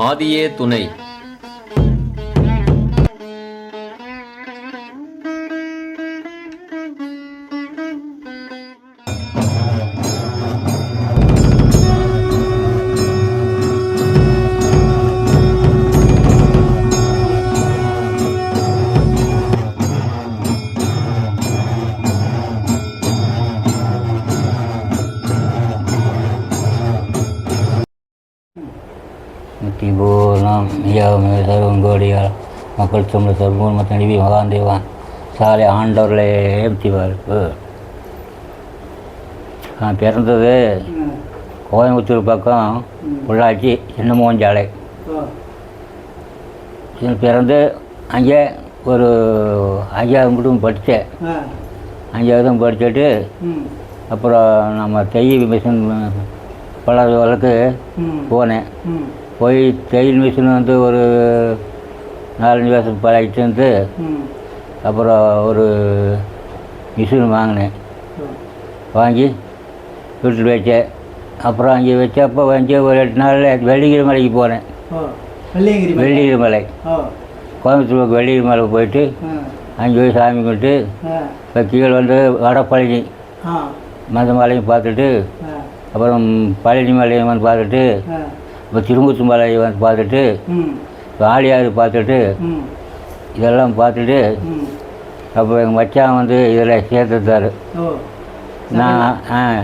ஆதியே துணை. பூர்ணம் மிகவும் சர்வங்கோடியால் மக்கள் தமிழ் சர்வூர்ம தனிவி மகாந்தேவான் சாலை ஆண்டவர்களே ஏற்றிவார்ப்பு. நான் பிறந்தது கோயம்புத்தூர் பக்கம் பொள்ளாச்சி சின்னமோஞ்சாலை. பிறந்து அங்கே ஒரு 5ஆவது மட்டும் படித்தேன். 5ஆவதும் படிச்சுட்டு அப்புறம் நம்ம தையல் மிஷின் பழகுவதற்கு போனேன். போய் தையல் மிஷின் வந்து ஒரு 4-5 வருஷம் பழகிட்டு இருந்து அப்புறம் ஒரு மிஷின் வாங்கினேன். வாங்கி வீட்டில் வச்சேன். அப்புறம் அங்கே வச்சப்போ ஒரு 8 நாளில் வெள்ளிகிரி மலைக்கு போனேன். வெள்ளிகிரி மலை, கோயம்புத்தூர் வெள்ளிகிரி மலை போயிட்டு அங்கே போய் சாமி கும்பிட்டு இப்போ கீழே வந்து வடபழனி அந்த மலையும் பார்த்துட்டு அப்புறம் பழனி மலையும் வந்து பார்த்துட்டு இப்போ திருமுத்து மலையை வந்து பார்த்துட்டு ஆழியாறு பார்த்துட்டு இதெல்லாம் பார்த்துட்டு அப்போ எங்கள் மச்சான் வந்து இதில் சேர்த்துட்டார். நான்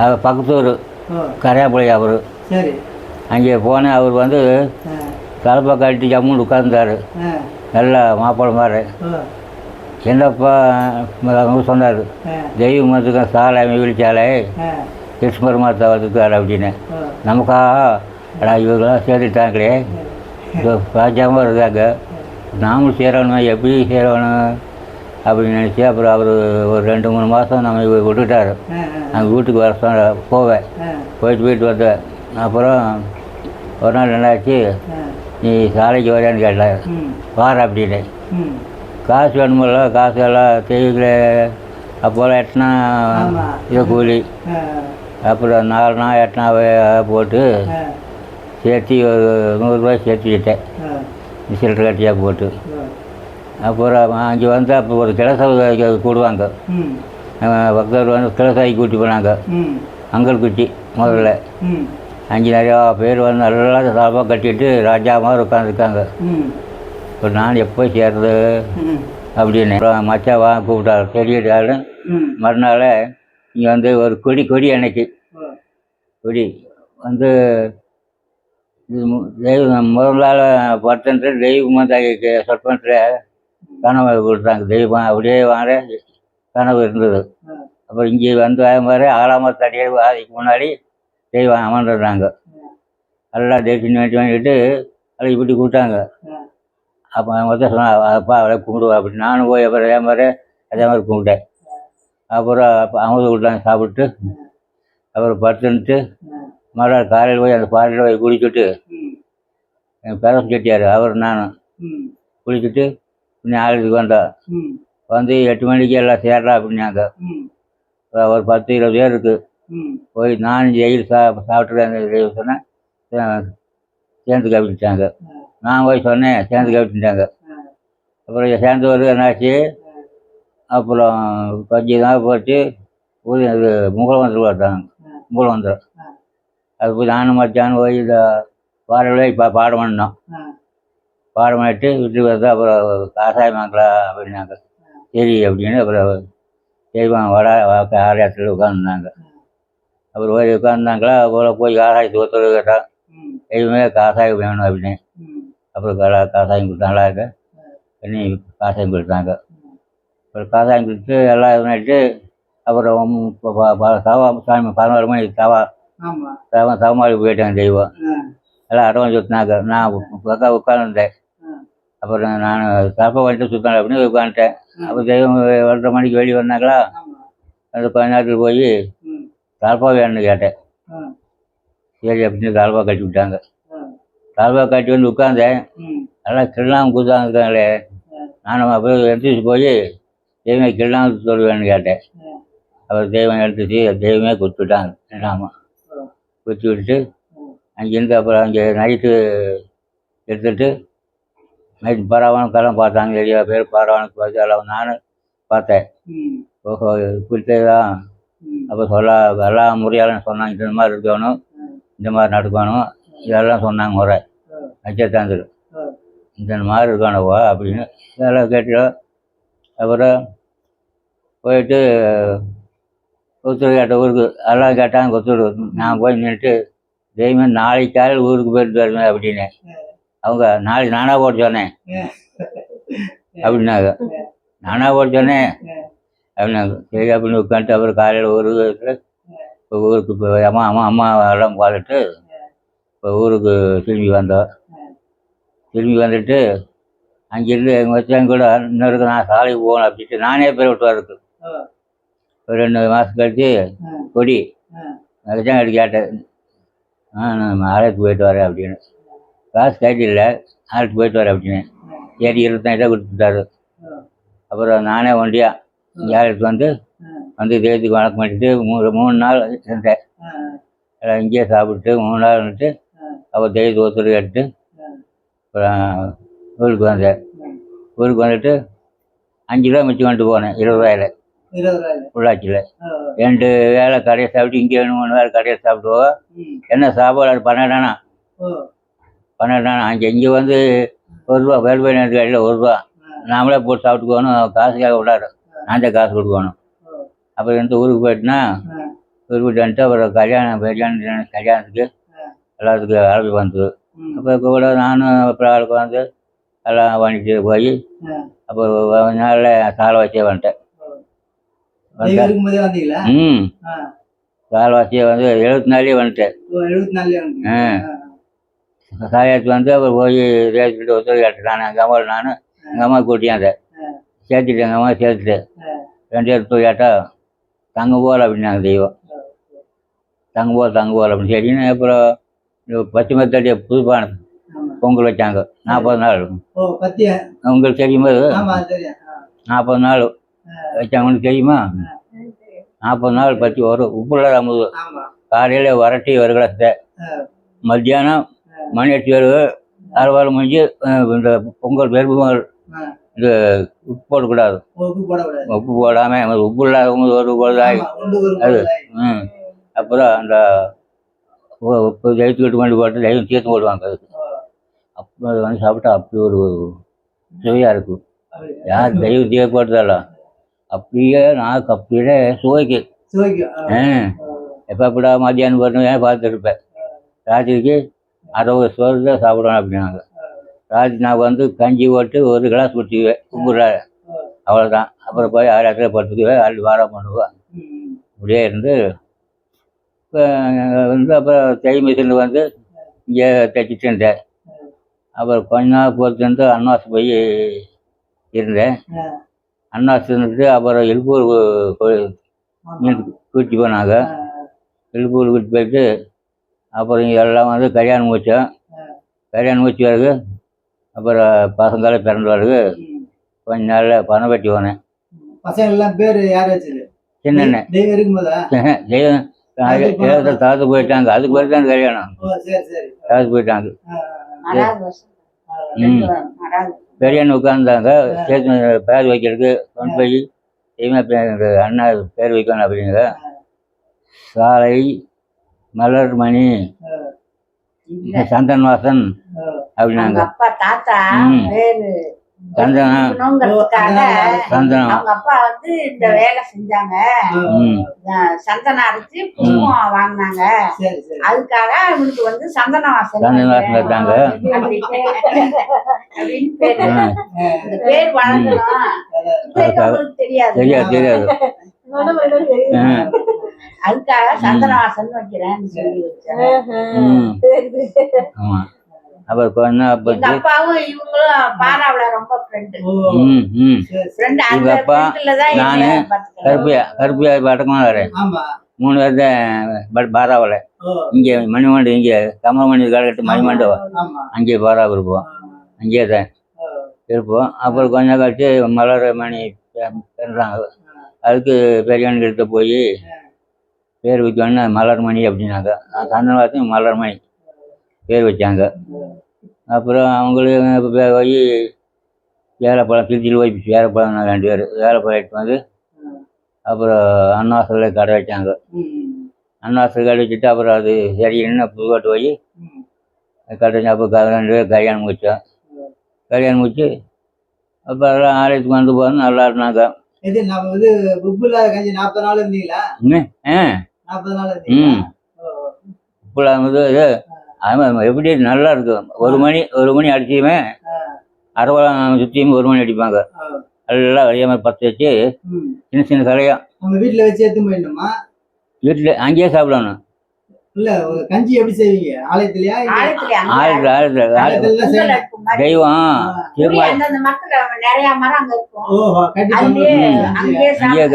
அவர் பக்கத்தூர் கரையாப்பள்ளி அவர். அங்கே போனேன். அவர் வந்து தலைப்பா கட்டி ஜம்முன்னு உட்கார்ந்தார். நல்லா மாப்பிள்ளை மாதிரி. என்னப்பா சொன்னார், தெய்வ மதத்துக்கு சாலை விழிச்சாலை கிருஷ்ணர் மாதா வந்துட்டார் அப்படின்னு. நமக்காக இவங்களாம் சேர்த்துட்டாங்களே, ராஜாவும் இருக்காங்க, நாமளும் சேரணும், எப்படி சேரணும் அப்படின்னு நினச்சி அப்புறம் அவர் ஒரு 2-3 மாதம் நம்ம விட்டுட்டார். நாங்கள் வீட்டுக்கு வர போவேன். போயிட்டு வந்தேன். அப்புறம் ஒரு நாள் என்னாச்சு, நீ சாலைக்கு வரையான்னு கேட்டார். வார அப்படின்னு. காசு வேணுமில்ல, காசு எல்லாம் தெய்வங்கள அப்போல்லாம் எட்டனா இதை கூலி. அப்புறம் 4 நாள் 8 நாள் போட்டு சேர்த்து ஒரு 100 ரூபாய் சேர்த்துக்கிட்டேன் சில்லறை கட்டியாக போட்டு. அப்புறம் அங்கே வந்து அப்போ ஒரு கிளசை கூடுவாங்க. பக்தர் வந்து கிளசாய்க்கு கூட்டி போனாங்க. அங்கல்குச்சி முதல்ல. அங்கே நிறையா பேர் வந்து நல்லா சாப்பாக கட்டிட்டு ராஜா மாதிரி உட்காந்துருக்காங்க. இப்போ நான் எப்போ சேர்றது அப்படின்னு அப்புறம் மச்சா கூப்பிட்டாரு. தெரியிட்டாலும் மறுநாள் இங்கே வந்து ஒரு கொடி அன்னைக்கு கொடி வந்து தெய்வம் முதல் நாள் பர்சன்ட்டு தெய்வம் வந்து சொற்பன்ட்டு கனவு கொடுத்தாங்க. தெய்வம் அப்படியே வாங்க கனவு இருந்தது. அப்புறம் இங்கே வந்து அதே மாதிரி ஆலாமரத்து அடியே அதுக்கு முன்னாடி தெய்வம் அமர்ந்துருந்தாங்க. நல்லா தேய்ச்சி வேண்டிட்டு அதை இப்படி கூப்பிட்டாங்க. அப்போ அவங்க சொன்னாங்க, அப்பா அவளை கும்பிடுவா அப்படின்னு. நானும் போய் அப்புறம் அதே மாதிரி கும்பிட்டேன். அப்புறம் அவங்க விட்டாங்க. சாப்பிட்டு அப்புறம் படுத்துன்ட்டு மறுநாள் காலையில் போய் அந்த பாறையில் போய் குளிச்சுட்டு எங்கள் பேரன் செட்டியார் அவர் நானும் குளிச்சுட்டு இன்னும் ஆலயத்துக்கு வந்தோம். வந்து 8 மணிக்கு எல்லாம் சேரலாம் அப்படின்னாங்க. ஒரு 10-20 பேர் இருக்குது. போய் நான் ஜெயில் சாப்பிட்டு அந்த சொன்னேன், சேர்ந்து கவிட்டாங்க. நான் போய் சொன்னேன், சேர்ந்து கவிட்டாங்க. அப்புறம் சேர்ந்து வருது என்னாச்சு, அப்புறம் கொஞ்சம் நாள் போச்சு இது முகலவந்தர் பார்த்தாங்க. முகலவந்தர் அது போய் நானும் மச்சான்னு போய் இந்த பாடலே இப்போ பாடம் பண்ணோம். பாடம் பண்ணிட்டு வீட்டுக்கு வந்து அப்புறம் காசாயம் வாங்கலாம் அப்படின்னாங்க. சரி அப்படின்னு அப்புறம் தெய்வம் ஆலயத்தில் உட்காந்துருந்தாங்க. அப்புறம் போய் உட்காந்துருந்தாங்களா. அப்புறம் போய் காசாயத்துக்கு ஒருத்தர் கேட்டான், தெய்வமே காசாயம் வேணும் அப்படின்னு. அப்புறம் காசாயம் கொடுத்தாங்களா இருக்க பண்ணி காசாயம் கொடுத்தாங்க. அப்புறம் காசாயம் கொடுத்து எல்லாம் இது பண்ணிட்டு அப்புறம் சாமி 11 மணிக்கு தவமாளி போயிட்டாங்க. தெய்வம் எல்லாம் அடவம் சுற்றினாங்க. நான் பக்கம் உட்காந்துருந்தேன். அப்புறம் நான் தப்பை வந்துட்டு சுற்றினேன் அப்படின்னு உட்காந்துட்டேன். அப்புறம் தெய்வம் 1:30 மணிக்கு வெளியே வந்தாங்களா. அந்த கொஞ்ச நேரத்துக்கு போய் தாழ்பா வேணும்னு கேட்டேன். சரி அப்படின்னு தாழ்பா கட்டி விட்டாங்க. தாழ்பா கட்டி வந்து உட்காந்தேன். நல்லா கிருணாம கூத்தாந்துருக்காங்களே. நானும் அப்புறம் எடுத்துட்டு போய் தெய்வம் கிருணாம சொல்லுவேன்னு கேட்டேன். அப்புறம் தெய்வம் எடுத்துச்சு. தெய்வமே கொடுத்துட்டாங்க. கிருணாமா குத்தி விட்டுட்டு அங்கேருந்து அப்புறம் அங்கே நைட்டு எடுத்துகிட்டு நைட்டு பரவானக்கெல்லாம் பார்த்தாங்க, நிறையா பேர் பரவானுக்கு பார்த்து எல்லாம் நானும் பார்த்தேன். ஓஹோ இப்படித்தான் அப்போ எல்லாம் முறையாலும் சொன்னாங்க, இந்த மாதிரி இருக்கணும், இந்த மாதிரி நடக்கணும், இதெல்லாம் சொன்னாங்க முறை நட்சத்திரத்தில் இந்த மாதிரி இருக்கணுவா அப்படின்னு இதெல்லாம் கேட்டோம். அப்புறம் போயிட்டு கொத்தூர் கேட்ட ஊருக்கு எல்லாம் கேட்டாங்க. கொத்தூர் நான் போய் நின்றுட்டு தெய்வமே நாளைக்கு காலையில் ஊருக்கு போயிட்டு வருவேன் அப்படின்னு. அவங்க நாளைக்கு நானாக போட்டு சொன்னேன் அப்படின்னாங்க. நானாக போட்டு சொன்னேன் அப்படின்னாங்க. சரி அப்படின்னு உட்காந்துட்டு அப்புறம் காலையில் ஊருக்கு இப்போ அம்மா எல்லாம் பார்த்துட்டு இப்போ ஊருக்கு திரும்பி வந்தோம். திரும்பி வந்துட்டு அங்கேருந்து எங்கள் வச்சாங்க கூட இன்னொருக்கு நான் சாலைக்கு போகணும் அப்படின்ட்டு நானே பேர் விட்டு வரதுக்கு ஒரு 2 மாதம் கழிச்சு கொடி அதுதான் எடுத்து கேட்டேன். நான் ஆலயத்துக்கு போயிட்டு வரேன் அப்படின்னு. காசு கேட்டில்லை, ஆலயத்துக்கு போயிட்டு வரேன் அப்படின்னு. சரி 25 கொடுத்துட்டாரு. அப்புறம் நானே ஒண்டியா இங்கே ஆலயத்துக்கு வந்து தெய்வத்துக்கு வணக்கம் பண்ணிட்டு 3 நாள் இருந்தேன். எல்லாம் இங்கேயே சாப்பிட்டு 3 நாள் இருந்துட்டு அப்புறம் தெய்வத்துக்கு ஒத்துழைப்பு கேட்டு அப்புறம் ஊருக்கு வந்தேன். ஊருக்கு வந்துட்டு 5 கிலோ மிச்சம் கொண்டு போனேன் 20 ரூபாயில் உள்ளாட்சியில். 2 வேலை கடையை சாப்பிட்டு இங்கே 3 வேலை கடையை சாப்பிடுவோம். என்ன சாப்பாடு 12 12 இங்கே வந்து 1 ரூபா வேலை கடையில் 1 ரூபா நாமளே போட்டு சாப்பிட்டுக்கோணும். காசுக்காக விடாது, நான் தான் காசு கொடுக்கணும். அப்புறம் இந்த ஊருக்கு போயிட்டுனா ஊருக்கு போயிட்டு வந்துட்டு அப்புறம் கல்யாணத்துக்கு எல்லாத்துக்கும் அழைச்சி வந்தது. அப்போ கூட நானும் அப்புறம் ஆளுக்கு வந்து எல்லாம் பண்ணிட்டு போய் அப்புறம் கொஞ்ச நாளில் சாலை வச்சே வந்துட்டேன். சாலை வச்சே வந்து 74 வந்துட்டேன். சாயத்துக்கு வந்து அப்புறம் போய் ரேட்டுக்கிட்ட ஒத்துழைப்பு கேட்டேன். எங்கள் அம்மா எங்கள் அம்மா கூட்டியாந்தேன், சேர்த்துட்டு எங்கள் அம்மா சேர்த்துட்டு 2 பேர் கேட்டால் தங்க போகல அப்படின்னாங்க. தெய்வம் தங்க போகல அப்படின்னு சரின்னு அப்புறம் பச்சை தட்டிய புதுப்பான பொங்கல் வச்சாங்க 40 நாள். உங்களுக்கு தெரியுமா? 40 நாள் வச்சாங்கன்னு தெரியுமா? 40 நாள் பற்றி வரும் உப்புள்ள அமுது. காலையில் வரட்டி ஒரு கிளாஸ், மத்தியானம் மணி 8 வருது அறுவாறு முடிஞ்சு இந்த பொங்கல் பொங்கல் இது உப்பு போடக்கூடாது. உப்பு போடாமல் உப்பு இல்லாத ஒரு பொழுதாகி அது. அப்புறம் அந்த ஜெயித்துக்கிட்டு கொண்டு போட்டு தெய்வம் தீர்த்து போடுவாங்க. அதுக்கு அப்போ அது வந்து சாப்பிட்டா அப்படி ஒரு சுவையாக இருக்கும். யார் தெய்வம் தீர்த்து போட்டதால அப்படியே நாக்கு அப்படியே சுவைக்கு. எப்போ கூட மத்தியானம் வரணும் பார்த்துருப்பேன். ராத்திரிக்கு 60 சோறு தான் சாப்பிடணும் அப்படின்னாங்க. ராத்திரி நான் வந்து கஞ்சி போட்டு 1 கிளாஸ் குடிச்சுக்குவேன் உப்புல, அவ்வளோதான். அப்புறம் போய் 6 இடத்துல படுத்துக்குவேன், 2 வாரம் பண்ணுவேன். இப்படியே இருந்து வந்து அப்புறம் தை மிஷினில் வந்து இங்கே தைச்சிட்டு இருந்தேன். அப்புறம் கொஞ்ச நாள் பொறுத்து வந்து அன்வாஸ் போய் இருந்தேன். அன்வாஸ் இருந்துட்டு அப்புறம் எழுப்பூர் கூட்டி போனாங்க. எழுப்பூர் கூட்டி போயிட்டு அப்புறம் எல்லாம் வந்து கல்யாணம் முடித்தோம். கல்யாணம் முடிச்ச பிறகு அப்புறம் பசங்களாம் பிறந்த பிறகு கொஞ்ச நாளில் பணப்பட்டி போனேன். பசங்கள்லாம் பேர் யார் வச்சது? சின்னண்ணன் தெய்வம் தாத்து போயிட்டாங்க. அதுக்கு பிறகு தான் கல்யாணம். தாத்து போயிட்டாங்க. பெரியண்ணன் உட்கார்ந்தாங்க பேர் வைக்கிறதுக்கு கொண்டு போய் தெய்வமே அண்ணா பேர் வைக்கணும் அப்படிங்க. சாலை மலர்மணி சந்தன் வாசன் அப்படின்னாங்க. சந்தனம் அவங்க அப்பா வந்து இந்த வேலை செஞ்சாங்க. சந்தனம் அரைச்சு புஷ்பம் வாங்கினாங்க. அதுக்காக அவனுக்கு வந்து சந்தன வாசன் வச்சாங்க. பேர் வழங்கணும் தெரியாது. அதுக்காக சந்தன வாசன் வைக்கிறேன்னு சொல்லி ஆமா. அப்புறம் அப்பாவும் இவங்களும் பாராவுல ரொம்ப ஃப்ரெண்டு. எங்க அப்பா நானு கருப்பியா அடக்கமாக வரேன். 3 பேர் தான் பாராவில். இங்கே மணிமண்டபம், இங்கே கமலமணி காலகட்டு மணிமண்டபம், அங்கே பாராவு இருப்போம். அங்கேயே தான் இருப்போம். அப்புறம் கொஞ்சம் கழிச்சு மலர்மணி பிறந்தாங்க. அதுக்கு பெரியவனுக்கு எடுத்து போய் பேர் வைக்கணும்னு மலர்மணி அப்படின்னாங்க. சந்தன வாசன் மலர்மணி பேர் வச்சாங்க. அப்புறம் அவங்களும் போய் வேலைப்பழம் திருச்சியில் போய் வேலைப்பழம் 2 பேர் வேலைப்பழம் எடுத்து வந்து அப்புறம் அண்ணாவாசலில் கடை வச்சாங்க. அண்ணாவாசல் கடை வச்சுட்டு அப்புறம் அது சரின்னு புதுக்கோட்டை போய் கடை வச்சு அப்போ 2 பேர் கல்யாணம் முடித்தோம். கல்யாணம் முடிச்சு அப்போ அதெல்லாம் ஆலயத்துக்கு வந்து போகிறது நல்லா இருந்தாங்க. இது நம்ம இது உப்பு இல்லாத கஞ்சி 40 நாள் இருந்தீங்களா? 40 நாள் இருந்தீங்களா? உப்பு இல்லாமல் இது ஆமாம் எப்படி நல்லா இருக்கும். 1 மணி அடிச்சுமே அரவலாம் சுற்றியும் 1 மணி அடிப்பாங்க. எல்லாம் வழியாக மாதிரி பற்ற வச்சு சின்ன சின்ன கடையாக நம்ம வீட்டில் வச்சு எடுத்து போயிடணுமா? வீட்டில் அங்கேயே சாப்பிடணும். இல்ல கஞ்சி எப்படி செய்வீங்க? ஆலயத்திலயா? ஆலயத்தில் தெய்வம் நிறைய மரம் அங்க இருக்கும். ஓஹோ, கட்டி அங்கேயே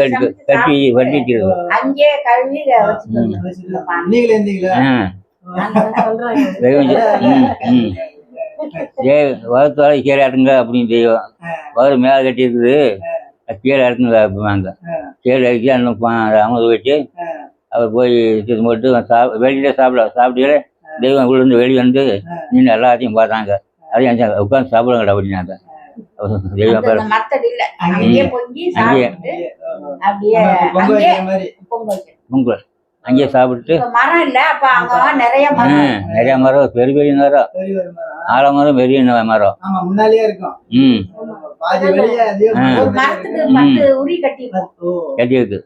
கட்டி வட்டிக்கிறது. அங்கேயே கழுவி நீங்களே இருந்தீங்களா? தெய்வம் வகுத்தால கீழே இறங்க அப்படின்னு தெய்வம் வகுறு மேலே கட்டி இருக்குது, கீழே இறக்குங்க அப்படிவாங்க. கீழே இறக்கி அந்த அமுது வச்சு அவர் போய் இது மட்டும் வெளியில சாப்பிட்டு தெய்வம் உள்ளேருந்து வெளியே வந்து நின்று எல்லாத்தையும் பார்த்தாங்க. அதையும் உட்காந்து சாப்பிடுங்க அப்படின்னாங்க. தெய்வம் பேர் பொங்கல் அங்கேயே சாப்பிட்டு நிறைய மரம் பெரிய பெரிய மரம், ஆலமரம் பெரிய மரம். கட்டி இருக்கு.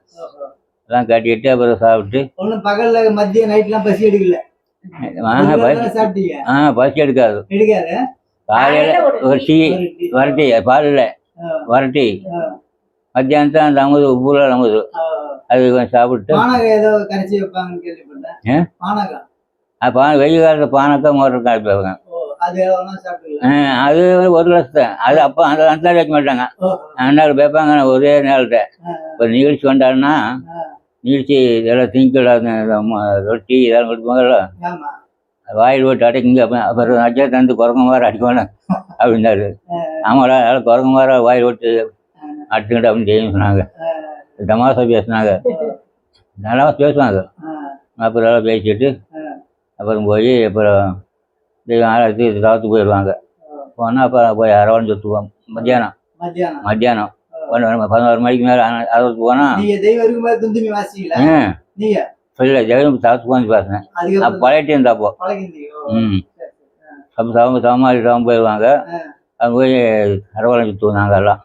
எல்லாம் கட்டிட்டு அப்புறம் சாப்பிட்டு பகல்ல மதியம் நைட்லாம் பசி எடுக்கல. பசி எடுக்காது. காலையில ஒரு டீ வரட்டி, பாலில் வரட்டி, மத்தியானத்தை அந்த அமுது உப்புல அமுது அது கொஞ்சம் சாப்பிட்டு வெயில் காலத்துல பானக்கம் மோட்டர் காய்ப்பாங்க. அது 1 கிளாஸ் தான். அது அப்போ அந்த நாள் வைக்க மாட்டாங்க, அந்நாள் வைப்பாங்க ஒரே நேரத்தை. இப்போ நிகழ்ச்சி கொண்டாடுனா நிகழ்ச்சி இதெல்லாம் திங்கக்கூடாது, ரொட்டி இதெல்லாம் கொடுப்பாங்கல்ல, வாயில் போட்டு அடைக்குங்க. அப்புறம் அஜய் தந்து குரங்கு மாதிரி அடிக்கணும் அப்படின்னாரு. ஆமாடா அதெல்லாம் குரங்கு மாதிரி வாயில் போட்டு அடிச்சுக்கிட்டு அப்படின்னு தெரியும் சொன்னாங்க. தமாசா பேசினாங்க, நல்லா பேசுவாங்க. அப்புறம் எல்லாம் பேசிட்டு அப்புறம் போய் அப்புறம் ஆலயத்துக்கு தாவத்து போயிடுவாங்க. போனால் அப்புறம் போய் அரவணை சுற்றுவோம். மத்தியானம் 11 மணிக்கு மேலே அரவத்து போனால் இல்லை ஜெகன் தாவத்து போன்னு பேசினேன். அப்போ பழையிட்டே இருந்தாப்போ அப்போ சமாளி போயிடுவாங்க. அவங்க போய் அரவணை சுற்றுவோம். நாங்கள் எல்லாம்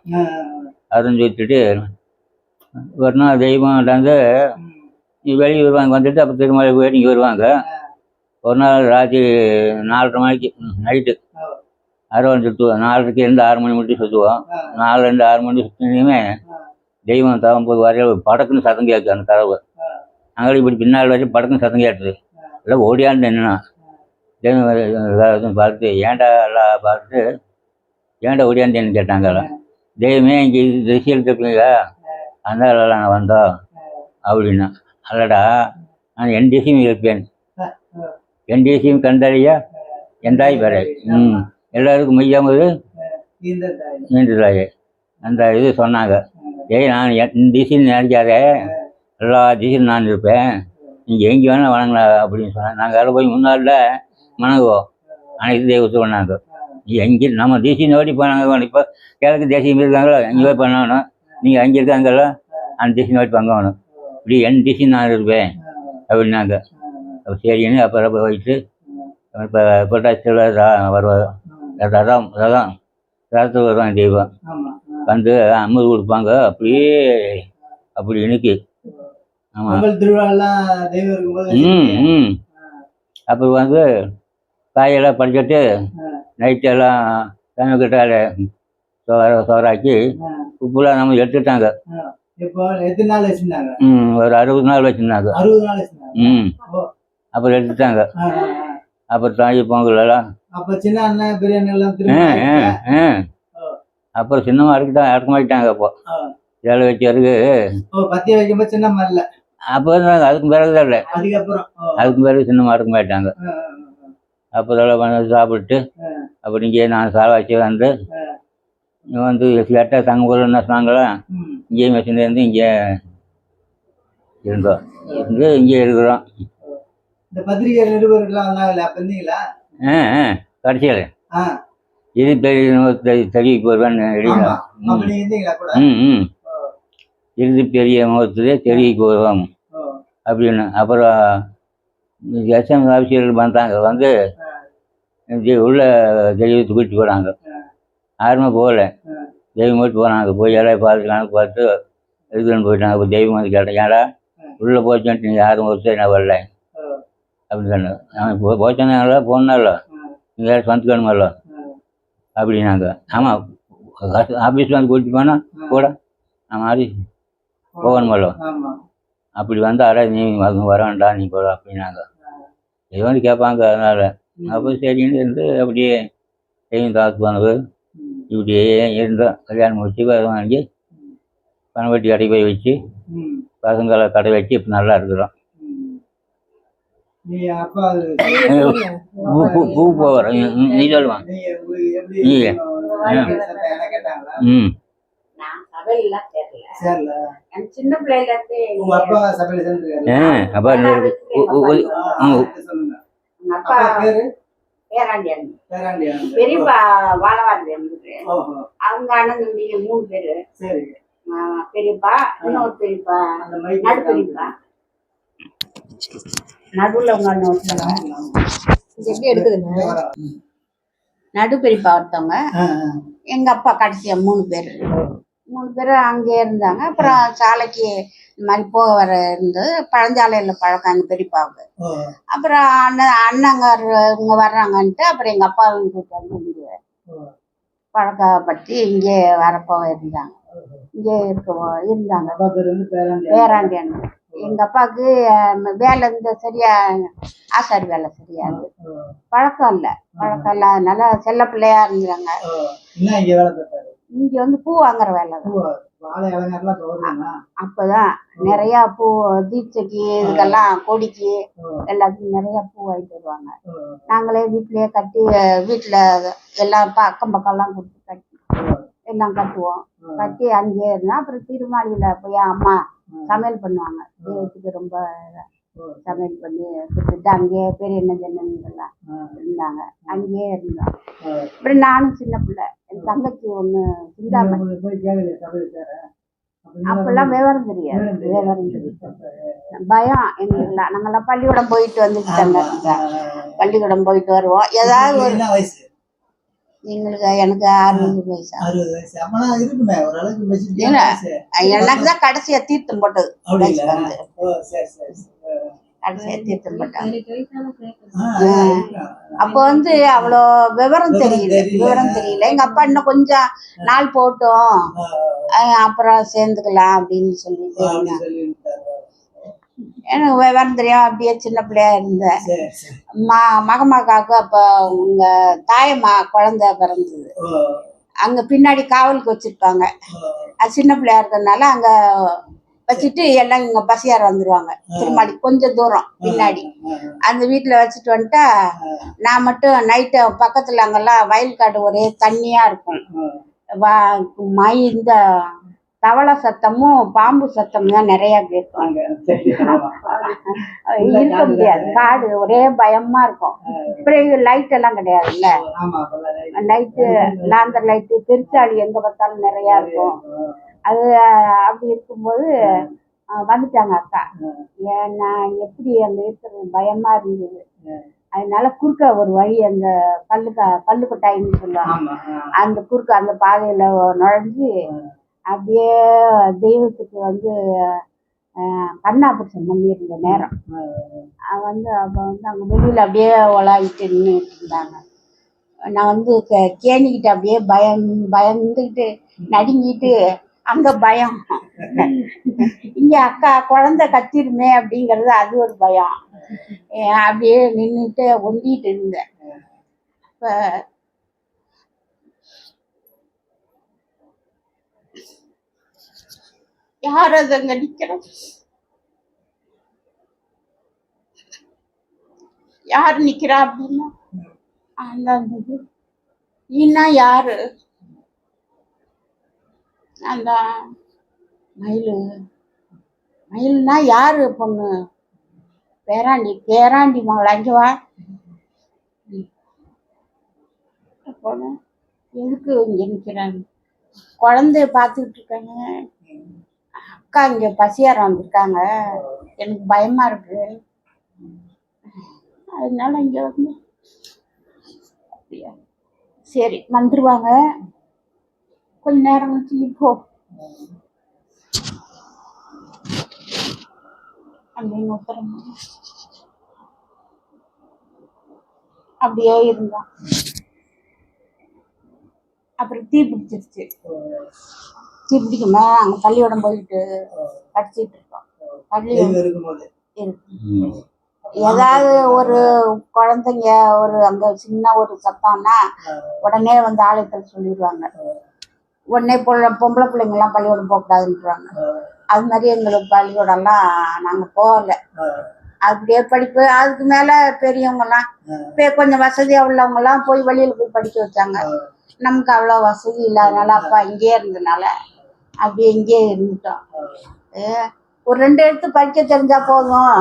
அதுன்னு சுற்றிட்டு ஒரு நாள் தெய்வம்ட்டாந்து வெளியே வருவாங்க. வந்துட்டு அப்போ திருமலை போயிட்டு இங்கே வருவாங்க. ஒரு நாள் ராத்திரி 4:30 மணிக்கு நைட்டு அரவணை சுற்றுவோம். 4:30 இருந்து 6 மணி மட்டும் சுற்றுவோம். 4 6 மணி சுற்றினையுமே தெய்வம் தகும்போது வரைய படக்குன்னு சத்தம் கேட்கு. அந்த கதவு நாங்களும் இப்படி பின்னால் வச்சு படக்குன்னு சத்தம் கேட்டுது. எல்லாம் ஓடியான்னு என்னன்னா தெய்வம் பார்த்து ஏன்டா எல்லாம் பார்த்துட்டு ஏன்டா ஓடியான்னு கேட்டாங்க. தெய்வமே இங்கே திசையில் இருப்பீங்க, அதனால நான் வந்தோம் அப்படின்னா. அல்லடா நான் என் திசையும் இருப்பேன், என் திசையும் கண்டறியா எந்தாய் பெற எல்லாருக்கும் மையாமது நீண்டதாயே அந்த இது சொன்னாங்க. நான் என் திசைன்னு நினைக்காத, எல்லா திசையும் நான் இருப்பேன், நீங்கள் எங்கே வேணால் வணங்கலாம் அப்படின்னு சொன்னாங்க. நாங்கள் அதில் போய் முன்னாடில் வணங்குவோம். அனைத்து தெய்வத்தை பண்ணாங்க. எங்கே நம்ம தேசியம் நோடி போனாங்க. இப்போ கிழக்கு தேசியம் இருக்காங்களோ எங்கே போய் பண்ணணும், நீங்கள் அங்கே இருக்காங்களோ அந்த தேசியம் நோடி பங்கணும். இப்படி என் தேசியம் நான் இருப்பேன் அப்படின்னாங்க. அப்போ சரின்னு அப்புறம் போயிட்டு இப்போ புரட்டாசியில் வருவாங்க. ரதத்துக்கு வருவாங்க தெய்வம். வந்து அம்மது கொடுப்பாங்க. அப்படியே அப்படி இன்னைக்கு ஆமாம். அப்புறம் வந்து காயெல்லாம் படிச்சுட்டு நைட்டெல்லாம் கிட்ட சோறாக்கி உப்புலாம் நம்ம எடுத்துட்டாங்க. ஒரு 60 நாள் வச்சுருந்தாங்க. அப்புறம் எடுத்துட்டாங்க. அப்புறம் தாய் பொங்கல் எல்லாம் அப்புறம் சின்னமாக இறக்க மாட்டாங்க. அப்போ ஏழை வச்சருக்கு அப்போ அதுக்கு பிறகு தான் இல்லை, அதுக்கு பிறகு சின்னமாக இறக்க மாட்டாங்க. அப்புறம் வந்து சாப்பிட்டு அப்புறம் இங்கே நான் சாவாச்சு வந்து கேட்டால் தங்க போல என்ன சொன்னாங்களா, இங்கேயும் மெஷின் இருந்து இங்கே இருந்தோம், இங்கே இருக்கிறோம். இந்த பத்திரிகை நிருபர்கள்லாம் வந்தாங்களே அப்போ இருந்தீங்களா? கடைசியில் ஆ, இது தெரிய போடுவேன்னு ஆமா. எழுதினேன். அப்படி இருந்தீங்களா கூட? ம் இறுதி பெரிய முகத்திலே தெரிய போடுவோம் ஓ, அப்படின்னு. அப்புறம் எஸ்எம் ஆஃபீஸர்கள் வந்தாங்க, வந்து உள்ள தெய்வத்தை கூட்டிட்டு போகிறாங்க. யாருமே போகல, தெய்வம் மட்டும் போனாங்க. போய் எல்லாம் பார்த்துக்கலாம், பார்த்து இதுன்னு போயிட்டாங்க. அப்போ தெய்வம் வந்து கேட்டேன், ஏடா உள்ளே போச்சுன்ட்டு நீங்கள் யாரும் ஒருத்தர் நான் வரல அப்படின்னு சொன்னேன். அவன் போச்சனால போனால நீங்கள் யாரும் சொந்தக்கணுமல்ல அப்படின்னாங்க. ஆமாம், ஆஃபீஸ் வந்து கூட்டிட்டு போனால் கூட நான் மாதிரி போகணுமல்ல. ஆமா. அப்படி வந்தாரா நீ வர வேண்டாம் நீ போட அப்படின்னாங்க. இது வந்து கேட்பாங்க. அதனால் அப்போ சரின்னு இருந்து அப்படியே தெய்வம் தாக்கு போனது. இப்படியே இருந்தோம். கல்யாணம் முடிச்சு வாங்கி பணவட்டி கடை போய் வச்சு ம், பசங்களை கடை வச்சு இப்போ நல்லா இருக்கிறோம். ம். நீ அப்பா பூ போகிறோம். நீ சொல்லுவான். நீங்க உங்களுக்கு எப்படி நீங்க. என்ன கேட்டாங்களா? ம் நான் சபையெல்லாம் சேரல. சரில. எனக்கு சின்ன பிள்ளையில இருந்தே உங்க அப்பா சபையில சேர்ந்துருக்காரு. அப்போ சொல்லுங்க. எங்க அப்பா அப்பா பேரு பேராண்டியன், பேராண்டியா? பெரியப்பா வாழவாடி இருந்தது. ஓஹோ, அவங்க அண்ணன் தம்பிங்க 3 பேரு. சரி. பெரியப்பா, இன்னொரு பெரியப்பா, அந்த மைக் நடு பெரியப்பா, நடுவுல உங்க அண்ணன் ஒருத்தவங்க, எப்படி எடுக்குதுங்க, நடு பெரியப்பா ஒருத்தவங்க, எங்க அப்பா கடைசியா 3 பேர். 3 பேர் அங்கேயே இருந்தாங்க. அப்புறம் சாலைக்கு இந்த மாதிரி போக வர இருந்தது. பழஞ்சாலையில் பழக்கம் எங்கள் பெரியப்பாவுக்கு. அப்புறம் அண்ணங்கார் இவங்க வர்றாங்கன்ட்டு அப்புறம் எங்கள் அப்பா வீட்டுக்கு வந்து இங்கே பழக்கப்படுத்தி இங்கே வரப்போக இருந்தாங்க. இங்கே இருந்தாங்க. பேராண்டியன். எங்கள் அப்பாவுக்கு வேலை இந்த சரியா ஆசாரி வேலை சரியாது, பழக்கம் இல்லை. பழக்கம் இல்லாதனால செல்ல பிள்ளையா இருந்தாங்க. இங்க வந்து பூ வாங்குற வேலை அப்பதான் நிறைய பூ தீட்சைக்கு இதுக்கெல்லாம் கொடிக்கு எல்லாத்துக்கும் நிறைய பூ வாங்கிட்டு வருவாங்க. நாங்களே வீட்லயே கட்டி வீட்டுல எல்லாம் அக்கம் பக்கம் எல்லாம் கொடுத்து கட்டி எல்லாம் கட்டுவோம். கட்டி அங்கேயே இருந்தா அப்புறம் திருமாலியில போய் அம்மா சமையல் பண்ணுவாங்க. தெய்வத்துக்கு ரொம்ப சமையல் பண்ணி கொடுத்துட்டு அங்கேயே பெரிய என்ன ஜன்னெல்லாம் இருந்தாங்க. அங்கேயே இருந்தோம். அப்புறம் நானும் சின்ன பிள்ளை, என் தங்கச்சி ஒண்ணு சிந்தாமணி, அப்பெல்லாம் விவரம் தெரியாது. விவரம் தெரியாது, பயம் எங்களுக்குலாம். நாங்கெல்லாம் பள்ளிக்கூடம் போயிட்டு வந்துட்டாங்க. பள்ளிக்கூடம் போயிட்டு வருவோம். ஏதாவது ஒரு எங்களுக்கு எனக்கு 60 வயசு. எனக்கு தான் கடைசியா தீர்த்தம் போட்டது. கடைசியா தீர்த்தம் போட்டாங்க. அப்போ வந்து அவ்வளோ விவரம் தெரியல. எங்க அப்பா இன்னும் கொஞ்சம் நாள் போட்டோம் அப்புறம் சேர்ந்துக்கலாம் அப்படின்னு சொல்லிட்டு எனக்கு விவரம் தெரியும். அப்படியே சின்ன பிள்ளையா இருந்தேன். மகமாக்காவுக்கு அப்போ உங்க தாயம்மா குழந்தை பிறந்தது. அங்க பின்னாடி காவலுக்கு வச்சிருப்பாங்க. அது சின்ன பிள்ளையா இருக்கிறதுனால அங்க வச்சுட்டு எல்லாம் இங்க பசியார வந்துருவாங்க. திருமாடி கொஞ்சம் தூரம் பின்னாடி அந்த வீட்டுல வச்சுட்டு வந்துட்டா நான் மட்டும் நைட்டு பக்கத்துல அங்கெல்லாம் வயல் காடு ஒரே தண்ணியா இருக்கும். இந்த தவளை சத்தமும் பாம்பு சத்தமும் தான் நிறைய கேட்பாங்க. இருக்க முடியாது, காடு ஒரே பயமா இருக்கும். அப்புறம் லைட் எல்லாம் கிடையாதுல்ல, லைட்டு லாந்தர் லைட்டு பெருசாளி எங்க பார்த்தாலும் நிறைய இருக்கும். அது அப்படி இருக்கும்போது வந்துட்டாங்க அக்கா. நான் எப்படி அங்க இருக்கிறது பயமா இருந்தது. அதனால குறுக்க ஒரு வழி அந்த கல்லுக்கட்டாயின்னு சொல்லுவாங்க, அந்த குறுக்க அந்த பாதையில நுழைஞ்சு அப்படியே தெய்வத்துக்கு வந்து கண்ணாபுரிசம் பண்ணியிருந்த நேரம் வந்து அப்போ வந்து அங்கே வெளியில் அப்படியே உலாவிட்டு நின்றுட்டு இருந்தாங்க. நான் வந்து கேணிக்கிட்டு அப்படியே பயந்துக்கிட்டு நடுங்கிட்டு அங்கே பயம், இங்கே அக்கா குழந்தை கத்திருமே அப்படிங்கிறது அது ஒரு பயம். அப்படியே நின்றுட்டு ஒண்டிட்டு இருந்தேன். இப்போ யார் அது அங்க நிக்கிறோம், யார் நிக்கிறா அப்படின்னா அந்த நீனா யாரு, அந்த மயில்னா யாரு பொண்ணு, பேராண்டி மகள், அங்கே வா, போனேன். எதுக்கு இங்கே நிற்கிறாங்க, குழந்தைய பார்த்துக்கிட்டு இருக்காங்க. அக்கா இங்கே பசியாரம் வந்திருக்காங்க, எனக்கு பயமா இருக்கு, அதனால இங்கே வந்து. அப்படியா, சரி வந்துருவாங்க, கொஞ்ச நேரம் கழிச்சு நீ போ அப்படின்னு உத்தரம். அப்படியே இருந்தான். அப்புறம் தீ பிடிச்சிருச்சு. தீ பிடிக்குமா, அங்கே பள்ளியோடம் போயிட்டு படிச்சுட்டு இருக்கோம். பள்ளியோடம் இருக்கு. ஏதாவது ஒரு குழந்தைங்க ஒரு அங்கே சின்ன ஒரு சத்தம்னா உடனே வந்து ஆலயத்தில் சொல்லிடுவாங்க. உடனே பொம்பளை பிள்ளைங்கெல்லாம் பள்ளியோடம் போகக்கூடாதுன்றாங்க. அது மாதிரி எங்களுக்கு பள்ளியோடம்லாம் நாங்கள் போகலை. அப்படியே படிப்பு. அதுக்கு மேலே பெரியவங்கலாம் கொஞ்சம் வசதியாக உள்ளவங்கலாம் போய் வெளியில் போய் படிக்க வச்சாங்க. நமக்கு அவ்வளோ வசதி இல்லாதனால அப்பா இங்கேயே இருந்ததுனால அப்படியே இங்கேயே இருந்துட்டோம். ஒரு 2 எழுத்து படிக்க தெரிஞ்சா போதும்,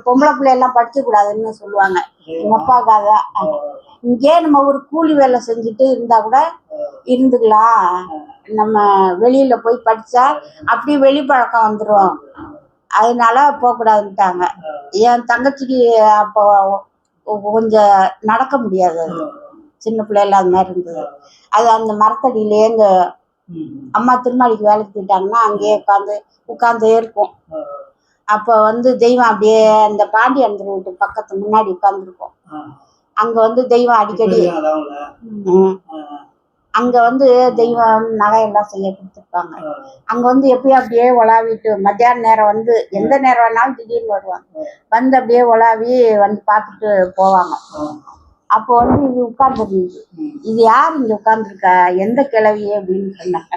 பொம்பளை பிள்ளையெல்லாம் படிக்கக்கூடாதுன்னு சொல்லுவாங்க எங்கள் அப்பாவுக்காக. இங்கே நம்ம ஒரு கூலி வேலை செஞ்சுட்டு இருந்தா கூட இருந்துக்கலாம், நம்ம வெளியில போய் படிச்சா அப்படி வெளிப்பழக்கம் வந்துடும், அதனால போகக்கூடாதுன்ட்டாங்க. என் தங்கச்சிக்கு அப்போ கொஞ்சம் நடக்க முடியாது, சின்ன பிள்ளைல அது மாதிரி இருந்தது. அது அந்த மரத்தடியிலே எங்க அம்மா திருமாளிக்கு வேலைக்கு போயிட்டாங்கன்னா அங்கேயே உட்காந்தே இருக்கும். அப்போ வந்து தெய்வம் அப்படியே அந்த பாண்டியன் வீட்டு பக்கத்து முன்னாடி உட்காந்துருக்கும். அங்க வந்து தெய்வம் அடிக்கடி அங்க வந்து தெய்வம் நகையெல்லாம் செய்ய கொடுத்துருப்பாங்க. அங்க வந்து எப்பயும் அப்படியே உலாவிட்டு மத்தியான நேரம் வந்து எந்த நேரம் வேணாலும் திடீர்னு வருவாங்க. வந்து அப்படியே உலாவி வந்து பார்த்துட்டு போவாங்க. அப்போ வந்து இது உட்கார்ந்துருந்துச்சு. இது யார் இங்க உட்கார்ந்துருக்கா, எந்த கிழவி அப்படின்னு சொன்னாங்க.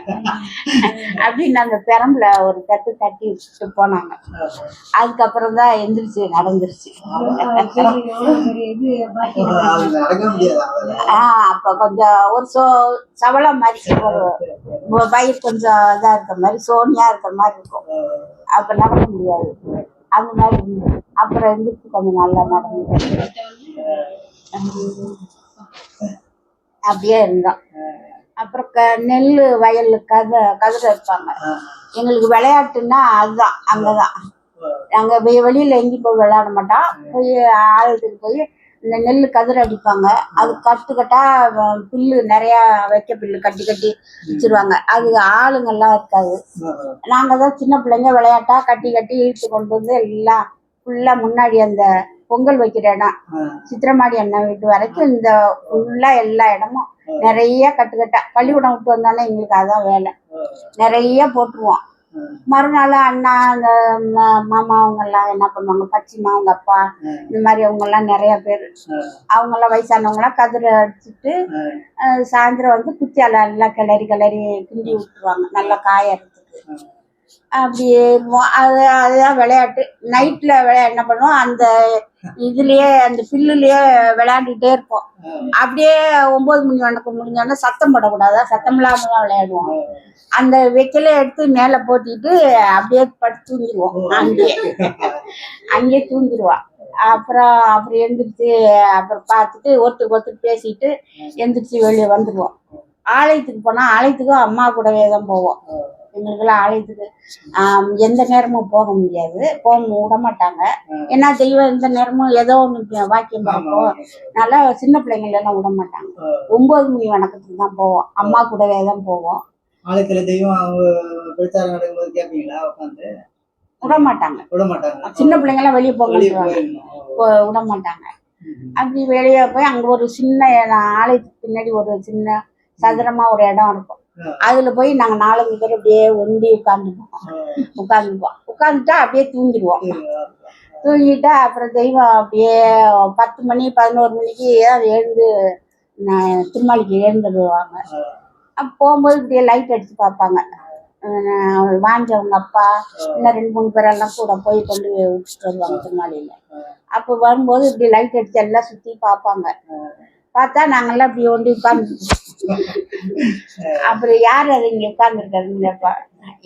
அப்படின்னு அந்த பெரம்புல ஒரு தட்டு தட்டி வச்சுட்டு போனாங்க. அதுக்கப்புறம் தான் எந்திரிச்சு நடந்துருச்சு. அப்ப கொஞ்சம் ஒரு சவள மாதிரி ஒரு வயிறு கொஞ்சம் இதா இருக்கிற மாதிரி சோனியா இருக்கிற மாதிரி இருக்கும். அப்ப நடக்க முடியாது, அந்த மாதிரி இருந்துச்சு. அப்புறம் எந்திரிச்சு கொஞ்சம் நல்லா நடந்து அப்படியே இருந்தோம். அப்புறம் நெல் வயல் கதிர இருப்பாங்க. எங்களுக்கு விளையாட்டுன்னா அதுதான், அங்கதான். நாங்க வெளியில எங்கேயும் போய் விளையாட மாட்டோம். போய் ஆலயத்துக்கு போய் இந்த நெல் கதிர அடிப்பாங்க. அது கட்டுக்கட்டா புல்லு நிறையா வைக்க புல்லு கட்டி கட்டி வச்சிருவாங்க. அது ஆளுங்கெல்லாம் இருக்காது. நாங்க தான் சின்ன பிள்ளைங்க விளையாட்டா கட்டி கட்டி இழுத்து கொண்டு வந்து எல்லாம் ஃபுல்லா முன்னாடி அந்த பொங்கல் வைக்கிற இடம் சித்திரமாடி அண்ணன் வீட்டு வரைக்கும் இந்த ஃபுல்லா எல்லா இடமும் நிறைய கட்டுக்கட்டா. பள்ளிக்கூடம் விட்டு வந்தாலும் எங்களுக்கு அதான் வேலை, நிறைய போட்டுருவோம். மறுநாள் அண்ணா அந்த மாமா அவங்கெல்லாம் என்ன பண்ணுவாங்க, பச்சிமா அவங்க அப்பா இந்த மாதிரி அவங்கெல்லாம் நிறைய பேர், அவங்கெல்லாம் வயசானவங்களாம் கதிரை அடிச்சுட்டு சாயந்தரம் வந்து குச்சியால எல்லாம் கிளறி கிண்டி விட்டுருவாங்க நல்லா காயறதுக்கு. அப்படியே அதுதான் விளையாட்டு. நைட்ல என்ன பண்ணுவோம், அந்த இதுலயே அந்த பில்லுலயே விளையாண்டுட்டே இருப்போம். அப்படியே 9 மணி வணக்கம் முடிஞ்சோன்னா சத்தம் போடக்கூடாதா, சத்தம் இல்லாம தான் விளையாடுவோம். அந்த வைக்கல எடுத்து மேல போட்டிட்டு அப்படியே படுத்து தூங்கிடுவோம். அங்கேயே தூங்கிடுவோம். அப்புறம் எந்திரிச்சு அப்புறம் பார்த்துட்டு ஒருத்தருக்கு பேசிட்டு எந்திரிச்சு வெளியே வந்துடுவோம். ஆலயத்துக்கு போனால் ஆலயத்துக்கும் அம்மா கூடவே தான் போவோம். எங்களுக்கெல்லாம் ஆலயத்துக்கு எந்த நேரமும் போக முடியாது, போக விட மாட்டாங்க. ஏன்னா தெய்வம் எந்த நேரமும் ஏதோ ஒன்று வாக்கியம் பார்ப்போம், நல்லா சின்ன பிள்ளைங்களெல்லாம் விட மாட்டாங்க. 9 மணி வணக்கத்துக்கு தான் போவோம், அம்மா கூடவே தான் போவோம். ஆலயத்துல தெய்வம் அவங்க பிரச்சாரம் நடக்கும்போது கேட்பீங்களா உட்காந்து? விட மாட்டாங்க. சின்ன பிள்ளைங்கெல்லாம் வெளியே போக விட மாட்டாங்க. அப்படி வெளியே போய் அங்கே ஒரு சின்ன ஆலயத்துக்கு பின்னாடி ஒரு சின்ன சதுரமா ஒரு இடம் இருக்கும். அதுல போய் நாங்க 4 பேர் அப்படியே ஒண்டி உட்காந்துட்டா அப்படியே தூங்கிடுவோம். தூங்கிட்டா அப்புறம் தெய்வம் அப்படியே 10 மணி 11 மணிக்கு எழுந்து திருமாளிக்கு எழுந்துடுவாங்க. அப்போ போகும்போது இப்படியே லைட் அடிச்சு பார்ப்பாங்க. வாஞ்சவங்க அப்பா இன்னும் 2-3 பேரெல்லாம் கூட போய் கொண்டு விட்டுட்டு வருவாங்க திருமாளியில. அப்போ வரும்போது இப்படி லைட் அடிச்சு எல்லாம் சுற்றி பார்ப்பாங்க. பார்த்தா நாங்கெல்லாம் இப்படி ஒண்டி உட்காந்து அப்புறம் யார் அது இங்கே உட்காந்துருக்காருன்னு கேட்பா.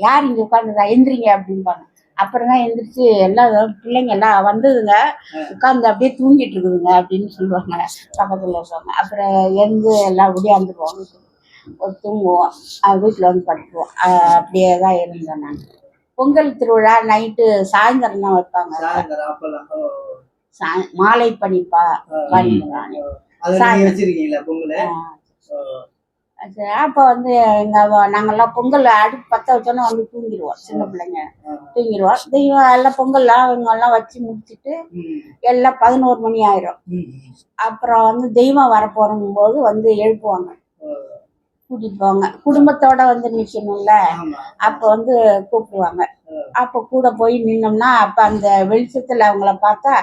யார் இங்கே உட்காந்துருக்கா, எந்திரிங்க அப்படின்பாங்க. அப்புறம் தான் எந்திரிச்சு எல்லாம் பிள்ளைங்க எல்லாம் வந்ததுங்க, உட்காந்து அப்படியே தூங்கிட்டு இருக்குதுங்க அப்படின்னு சொல்லுவாங்க பக்கத்தில் இருப்பாங்க. அப்புறம் எழுந்து எல்லாம் ஒடியாந்துருவோம், தூங்குவோம், வீட்டில் வந்து படுத்துவோம். அப்படியே தான் இருந்தேன் நான். பொங்கல் திருவிழா நைட்டு சாயந்தரம் தான் வைப்பாங்க. மாலை பணிப்பா அப்போ வந்து நாங்கெல்லாம் பொங்கல் அடுப்பு பற்ற வச்சோன்னா வந்து தூங்கிடுவோம். சின்ன பிள்ளைங்க தூங்கிடுவோம். தெய்வம் எல்லாம் பொங்கல்லாம் அவங்க எல்லாம் வச்சு முடிச்சுட்டு எல்லாம் 11 மணி ஆயிரும். அப்புறம் வந்து தெய்வம் வரப்போறும் போது வந்து எழுப்புவாங்க, கூட்டிட்டு போவாங்க. குடும்பத்தோட வந்து நிற்கணும்ல, அப்போ வந்து கூப்பிடுவாங்க. அப்போ கூட போய் நின்னோம்னா அப்போ அந்த வெளிச்சத்தில் அவங்கள பார்த்தா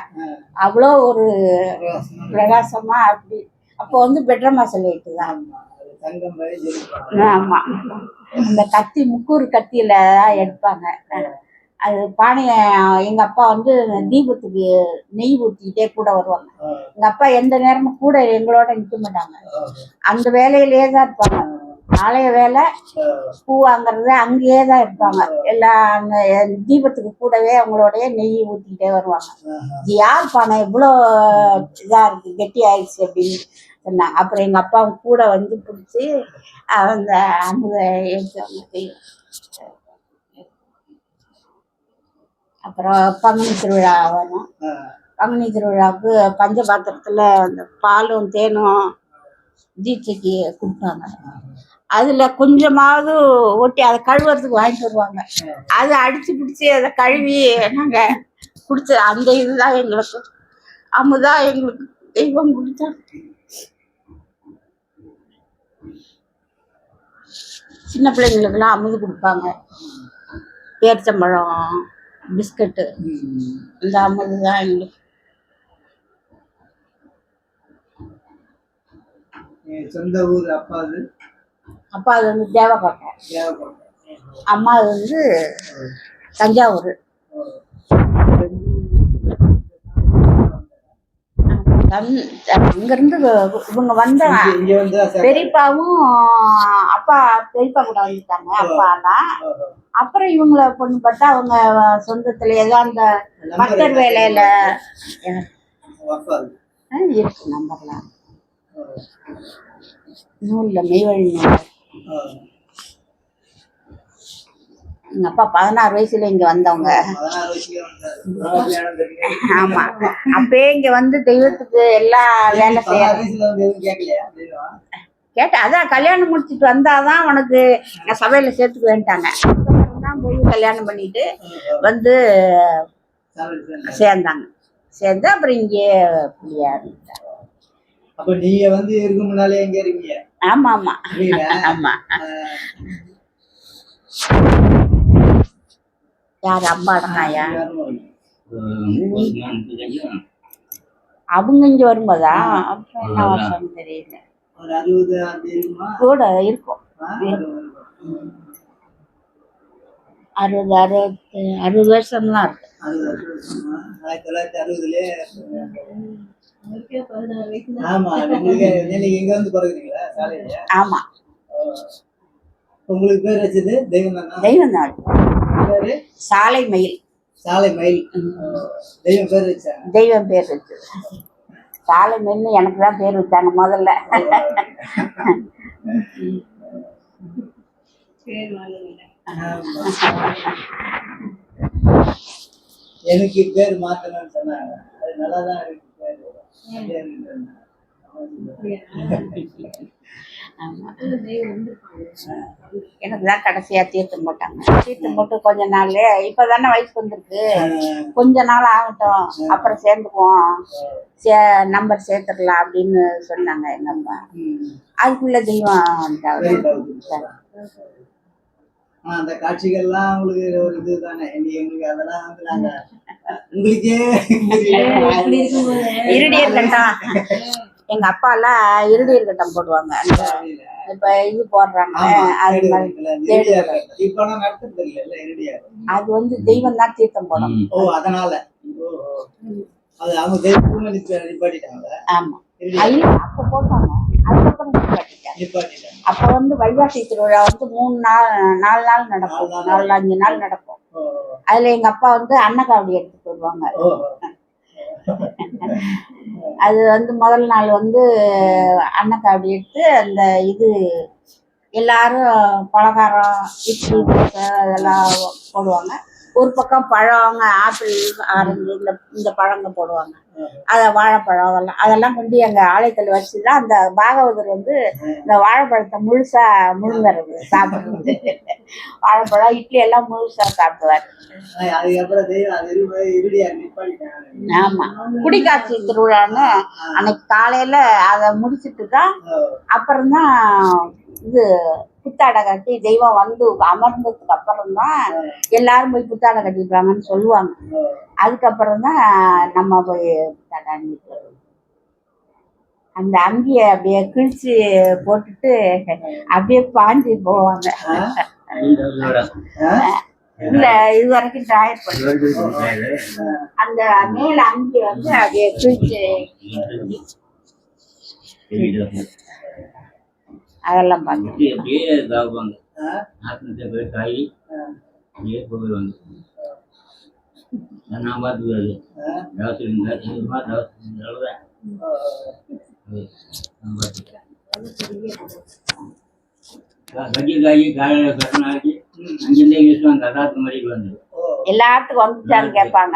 அவ்வளோ ஒரு பிரகாசமா அப்படி. அப்போ வந்து பெட்ரமா சொல்லிட்டு தான். ஆமா, அந்த கத்தி முக்கூறு கத்தியில எடுப்பாங்க. அது பானைய எங்க அப்பா வந்து தீபத்துக்கு நெய் ஊற்றிக்கிட்டே கூட வருவாங்க. எங்க அப்பா எந்த நேரமும் கூட எங்களோட நிற்க மாட்டாங்க, அந்த வேலையிலேயே தான் இருப்பாங்க. ஆலய வேலை, பூ வாங்குறது அங்கேயே தான் இருப்பாங்க. எல்லாம் அந்த தீபத்துக்கு கூடவே அவங்களோடய நெய் ஊற்றிக்கிட்டே வருவாங்க. இது யார் பானை இவ்வளோ இதாக இருக்குது, கெட்டி ஆயிடுச்சு அப்படின்னு சொன்னாங்க. அப்புறம் எங்கள் அப்பா கூட வந்து பிடிச்சி அந்த அமுத எடுத்து. அப்புறம் பங்குனி திருவிழா வரும். பங்குனி திருவிழாவுக்கு பஞ்ச பாத்திரத்தில் அந்த பாலும் தேனும் தீட்சைக்கு கொடுப்பாங்க. அதில் கொஞ்சமாவது ஒட்டி அதை கழுவுறதுக்கு வாங்கிட்டு வருவாங்க. அதை அடித்து பிடிச்சி அதை கழுவி நாங்கள் குடிச்ச அந்த இதுதான் எங்களுக்கு அமுதா, எங்களுக்கு தெய்வம் குடித்தா. சின்ன பிள்ளைங்களுக்கெல்லாம் அமுது கொடுப்பாங்க, பேரிச்சம்பழம், பிஸ்கட்டு, இந்த அமுது தான் எங்களுக்கு. சொந்த ஊர் அப்பாது? அப்பா அது வந்து தேவக்கோட்டை, அம்மா அது வந்து தஞ்சாவூர். இங்கிருந்து இவங்க வந்தாங்க, பெரியப்பாவும் அப்பா பெரியப்பா கூட வந்துட்டாங்க அப்பாலாம். அப்புறம் இவங்கள பொண்ணு பார்த்தா அவங்க சொந்தத்துல ஏதோ அந்த மக்கள் வேலையில இருக்கு நம்பர்லாம், நூலில் மெய்வழி நூல். எங்கள் அப்பா 16 வயசுல இங்கே வந்தவங்க. ஆமாம், அப்பயே இங்கே வந்து தெய்வத்துக்கு எல்லாம் வேலை செய்ய கேட்டேன். அதான் கல்யாணம் முடிச்சுட்டு வந்தாதான் உனக்கு நான் சபையில் சேர்த்துக்கு வேண்டாங்க. தான் போய் கல்யாணம் பண்ணிட்டு வந்து சேர்ந்தாங்க. சேர்ந்து அப்புறம் இங்கே புள்ளியா இருந்துட்டாங்க. அப்ப நீங்க வந்து இருக்கு முன்னாலே எங்க இருக்கீங்க? ஆமா ஆமா ஆமா. யார் அம்மா அடனாயா? அவங்க இங்க வரும்போதா? அப்புறம் என்ன வருஷம் தெரியல, கூட இருக்கும். 60 வருஷம்லாம் இருக்கு. 1960 ஆமா. உங்களுக்கு பேர் வச்சது தெய்வம் தான். சாலை மயில். சாலை மயில் தெய்வம் பேர் வச்சாங்க. தெய்வம் பேர் வச்சது சாலை மயில்னு எனக்கு தான் பேர் வச்சாங்க முதல்ல. எனக்கு பேர் மாத்தணும்னு சொன்னாங்க, அது நல்லாதான் இருக்கு. எனக்கு தான் கடைசியா தீர்த்தம் போட்டாங்க. தீர்த்தம் போட்டு கொஞ்ச நாள், இப்பதானே வயசு வந்துருக்கு, கொஞ்ச நாள் ஆகட்டும் அப்புறம் சேர்ந்துக்குவோம், நம்பர் சேர்த்துடலாம் அப்படின்னு சொன்னாங்க எங்க அம்மா. அதுக்குள்ள தெய்வம் அந்த காட்சிகள்லாம் உங்களுக்கு ஒரு இதுதானே, எங்களுக்கு அதெல்லாம் வந்து நாங்க உங்களுக்கே இருடியர் கட்டம், எங்க அப்பா எல்லாம் இருடியர் கட்டம் போடுவாங்க. இப்ப இது போடுறாங்க, அது அது வந்து தெய்வம் தான் தீர்த்தம் போடும். அதனால அது அவங்க தெய்வம் நிப்பாட்டிட்டாங்க. ஆமா, அப்ப போட்டாங்க, அதுக்கப்புறம் நிப்பாட்டிட்டாங்க. அப்ப வந்து வைகாசி திருவிழா வந்து 4 நாள் நடக்கும், 4-5 நாள் நடக்கும். அதில் எங்கள் அப்பா வந்து அன்னக்காவடி எடுத்துட்டு வருவாங்க. அது வந்து முதல் நாள் வந்து அன்னக்காவடி எடுத்து அந்த இது எல்லாரும் பலகாரம் இட்லி தோசை அதெல்லாம் போடுவாங்க. ஒரு பக்கம் பழங்க ஆப்பிள் ஆரஞ்சு இந்த பழங்க போடுவாங்க. அதை வாழைப்பழம் அதெல்லாம் கொண்டு எங்கள் ஆலயத்தில் வச்சு தான் அந்த பாகவதர் வந்து இந்த வாழைப்பழத்தை முழுசாக முழுங்கிறது சாப்பிட்றது. வாழைப்பழம் இட்லி எல்லாம் முழுசாக சாப்பிடுவார். ஆமாம், குடிக்காட்சி திருவிழான்னு அன்னைக்கு காலையில் அதை முடிச்சுட்டு தான் அப்புறம்தான் இது புத்தாடை கட்டி தெய்வம் வந்து அமர்ந்ததுக்கு அப்புறம்தான் எல்லாரும் போய் புத்தாடை கட்டிப்பாங்கன்னு சொல்லுவாங்க. அதுக்கப்புறம் தான் நம்ம போய் புத்தாடை அணிஞ்சிட்டு வருவோம். அந்த அங்கியை அப்படியே கிழிச்சு போட்டுட்டு அப்படியே பாஞ்சு போவாங்க. இல்ல இது வரைக்கும் ட்ராயர் பண்ணி அந்த மேல அங்கி வந்து அப்படியே கிழிச்சு அதெல்லாம் பார்த்து அப்படியே இதாகுவாங்க. நாட்டினத்தை போய் காய் அப்படியே போயிடுவாங்க. நான் பார்த்துக்காது தவசு இருந்தால் சீக்கிரமாக தவசு இருந்தால்தான் நான் பார்த்துக்கேன். கட்டி காய் காலையில் கட்டினாக்கி அங்கேருந்தே வீசுவாங்க. கதாத்து மாதிரி வந்து எல்லாத்துக்கும் வந்துச்சான்னு கேட்பாங்க.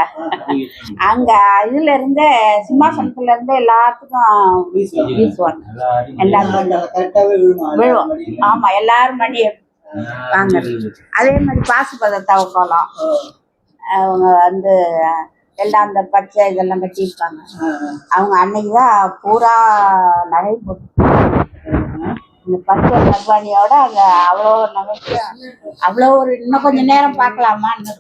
அங்க இதுல இருந்து சிம்மாசனத்துல இருந்து எல்லாத்துக்கும் வீசுவாங்க. எல்லாரும் விழுவோம். ஆமா, எல்லாரும் மணி வாங்க. அதே மாதிரி பாசுபதத்தை கோலம் அவங்க வந்து எல்லாம் அந்த பச்சை இதெல்லாம் கட்டியிருப்பாங்க. அவங்க அன்னைக்குதான் பூரா நகை போட்டு இந்த பச்சை நர்வாணியோட அங்க அவ்வளோ நகைச்சு அவ்வளோ ஒரு இன்னும் கொஞ்சம் நேரம் பார்க்கலாமான்னு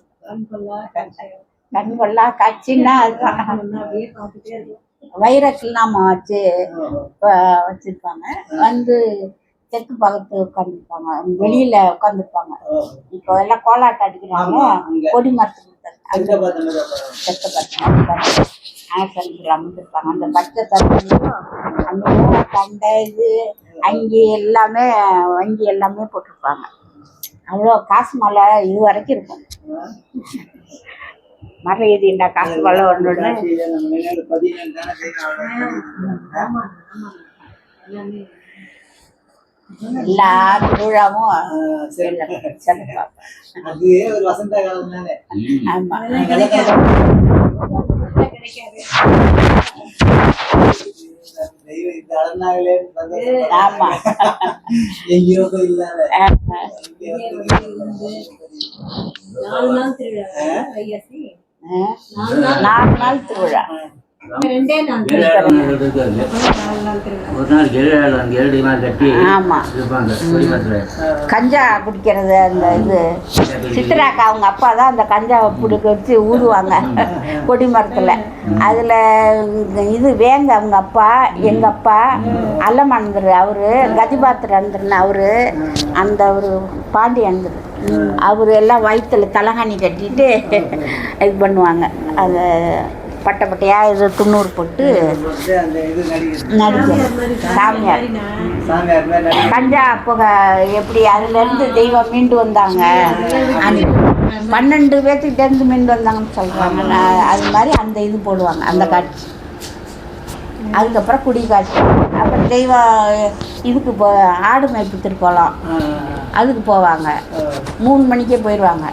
கண்கொள்ளா காட்சின்னா அதுதான். வைரத்தில் நாம வச்சிருப்பாங்க. வந்து தெற்கு பக்கத்து உட்காந்துருப்பாங்க, வெளியில உட்காந்துருப்பாங்க. இப்போ எல்லாம் கோலாட்டம் அடிக்கிறாங்க. கொடி மரத்துக்கு தெற்கு பக்கம் அமைச்சிருப்பாங்க. அந்த பச்சை தண்ணியும் அந்த தண்டை இது அங்கி எல்லாமே வங்கி எல்லாமே போட்டிருப்பாங்க. அவ்வளோ காசு மலை இது வரைக்கும் இருக்கும். மர ஏதிண்டா காசு மலை ஒன்று எல்லா திருவிழாவும் ஆமா ஆமா எங்கேயோ இல்லாத 4 நாள் திருவிழா. கஞ்சா குடிக்கிறது அந்த இது சித்ராக்கா அவங்க அப்பா தான் அந்த கஞ்சாவை பிடிக்க வச்சு ஊதுவாங்க கொடி மரத்தில். அதில் இது வேங்க அவங்க அப்பா எங்கள் அப்பா அல்லமந்தர் அவரு கதிபாத்திரந்திரன் அவரு அந்த ஒரு பாண்டி அந்தர் அவரு எல்லாம் வயிற்றுல தலகாணி கட்டிட்டு இது பண்ணுவாங்க. அது பட்டை பட்டையாக இது 90 போட்டு நடிக்க சாமியார் கஞ்சா புகை எப்படி அதுலேருந்து தெய்வம் மீண்டு வந்தாங்க. அந்த 12 பேர்த்துக்கிட்டேருந்து மீண்டு வந்தாங்கன்னு சொல்கிறாங்க. அது மாதிரி அந்த இது போடுவாங்க அந்த காட்சி. அதுக்கப்புறம் குடி காட்சி. அப்புறம் தெய்வம் இதுக்கு ஆடு மேய்ப்பு திருப்பலாம் அதுக்கு போவாங்க. 3 மணிக்கே போயிடுவாங்க.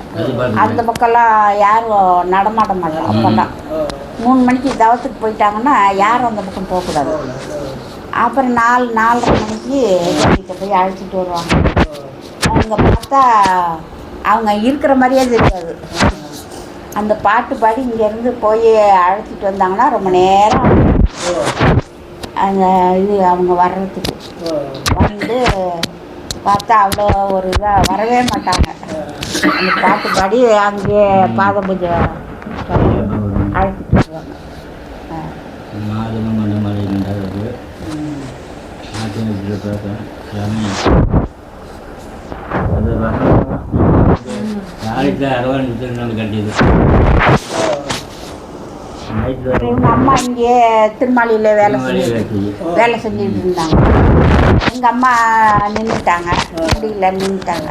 அந்த பக்கம்லாம் யாரும் நடமாட மாட்டோம். அப்போல்லாம் 3 மணிக்கு தவத்துக்கு போயிட்டாங்கன்னா யாரும் அந்த பக்கம் போகக்கூடாது. அப்புறம் 4-4:30 மணிக்கு வீட்டை போய் அழைச்சிட்டு வருவாங்க. அவங்க பார்த்தா அவங்க இருக்கிற மாதிரியே தெரியாது. அந்த பாட்டு பாடி இங்கேருந்து போய் அழைச்சிட்டு வந்தாங்கன்னா ரொம்ப நேரம் அந்த இது அவங்க வர்றதுக்கு வந்து பார்த்தா அவ்வளோ ஒரு இதாக வரவே மாட்டாங்க. அந்த பாட்டு பாடி அங்கேயே பாத பூஜை அழைச்சிட்டு வருவாங்க. இவங்க அம்மா இங்கே திருமாலியில் வேலை செஞ்சுட்டு இருந்தாங்க. எங்கள் அம்மா நின்றுட்டாங்க, முடியல நின்றுட்டாங்க.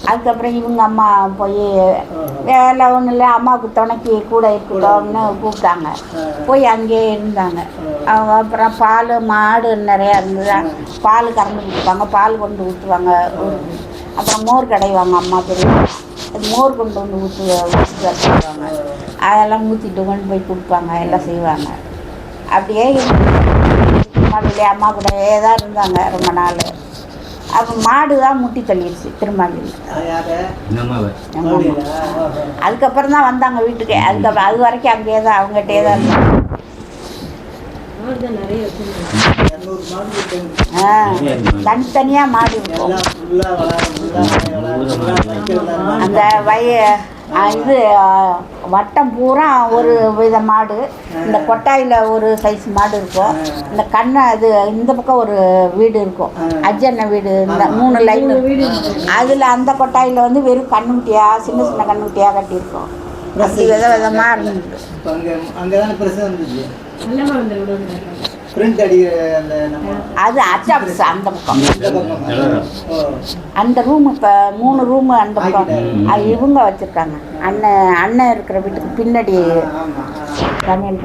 அதுக்கப்புறம் இவங்க அம்மா போய் வேலை ஒன்றும் இல்லை, அம்மாவுக்கு துணைக்கி கூட இருக்கட்டும்னு கூப்பிட்டாங்க. போய் அங்கேயே இருந்தாங்க. அவங்க அப்புறம் பால் மாடு நிறையா இருந்தது, பால் கறந்து கொடுப்பாங்க, பால் கொண்டு ஊற்றுவாங்க. அப்புறம் மோர் கடைவாங்க அம்மா பெரிய, அது மோர் கொண்டு வந்து ஊற்றிட்டு வச்சுருவாங்க. அதெல்லாம் ஊற்றிட்டு கொண்டு போய் கொடுப்பாங்க, எல்லாம் செய்வாங்க. அப்படியே திருமாளிலே அம்மா கூடவே தான் இருந்தாங்க ரொம்ப நாள். அப்போ மாடு தான் முட்டி தள்ளிடுச்சு திருமாளியில். அதுக்கப்புறம் தான் வந்தாங்க வீட்டுக்கு. அதுக்கப்புறம் அது வரைக்கும் அங்கேயே தான் அவங்ககிட்டே தான் இருந்தாங்க. தனித்தனியாக மாடு இருக்கும். அந்த இது வட்டம் பூரா ஒரு வித மாடு, இந்த கொட்டாயில் ஒரு சைஸ் மாடு இருக்கும். இந்த கண்ணை இது இந்த பக்கம் ஒரு வீடு இருக்கும், அஜ்ஜண்ண வீடு, இந்த 3 லைன் அதில் அந்த கொட்டாயில் வந்து வெறும் கண்ணுக்குட்டியாக சின்ன சின்ன கண்ணுக்குட்டியாக கட்டியிருக்கோம். அப்படி வித விதமாக இருந்துச்சு. அது அச்சாப்ஸ் அந்த பக்கம். அந்த ரூமு இப்போ 3 ரூமு அந்த பக்கம் அது இவங்க வச்சுருக்காங்க. அண்ணன் இருக்கிற வீட்டுக்கு பின்னாடி சமையல்